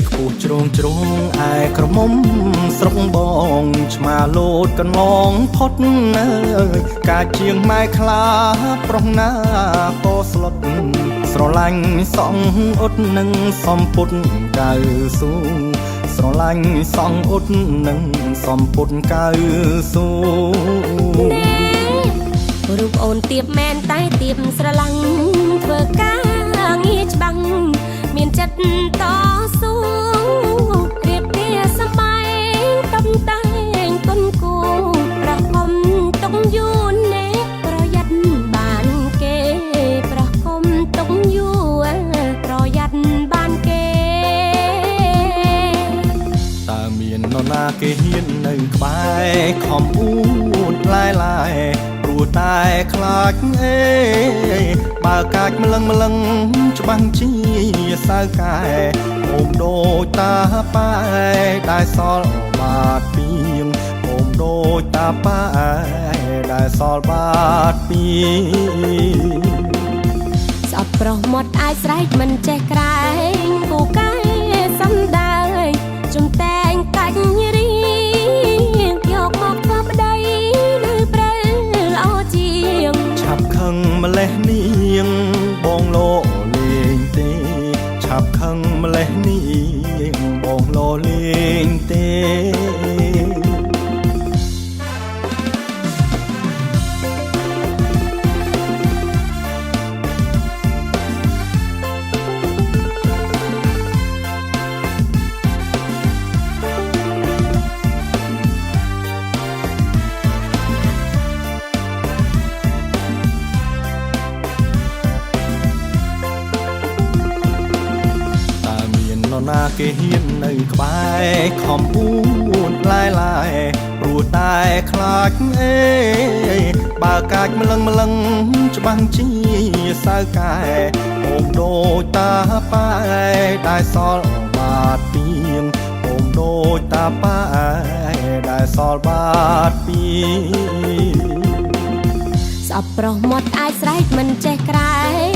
ខ្ពស់ជ្រុងជ្រុងឯក្រមុំស្រុកបងឆ្មាលោតកន្លងផុតអើយកាជាងម៉ែខ្លាប្រុសណាក៏ស្លុតស្រឡាញ់សងអ៊ុតនឹងសំពុតកៅស៊ូស្រឡាញ់សងអ៊ុតនឹងសំពុតកៅស៊ូរូបអូនទៀបមែនតែទៀបស្រឡាញ់ធ្វើការងារច្បាំងមានចិត្តតស៊ូរៀបរៀសម័យតំតែងគុនគូប្រហុំតុងយូរនេះប្រយ័ត្នបានគេប្រហុំតុងយូរប្រយ័ត្នបានគេតើមាននរណាគេហ៊ាននៅក្បែរខំអួតឡាយឡាយព្រោះតែខ្លាចអេបើកាចម្លឹងច្បាំងជាសៅកែអូមដូចតាប៉ែដែលសល់បាតពីងអូមដូចតាប៉ែដែលសល់បាតពីងស្អប់ប្រុសមាត់អាចស្រែកមិនចេះក្រែងគូកែសំដើយជំតែងកាច់រៀងយកមកធ្វើប្តីនៅព្រៃល្អជាងឆាប់ខឹងម្លេះនាងបងលោលេងទេឆាប់ខឹងម្លេះនាងបងលោលេងទេណាគេហ៊ាននៅក្បែរខំអួតឡាយឡាយព្រោះតែខ្លាចអេបើកាច់ម្លឹងច្បាំងជាសៅកែអូមដូចតាប៉ែដែលសល់បាតពីងអូមដូចតាប៉ែដែលសល់បាតពីងស្អប់ប្រុសមាត់អាចស្រែកមិនចេះក្រែង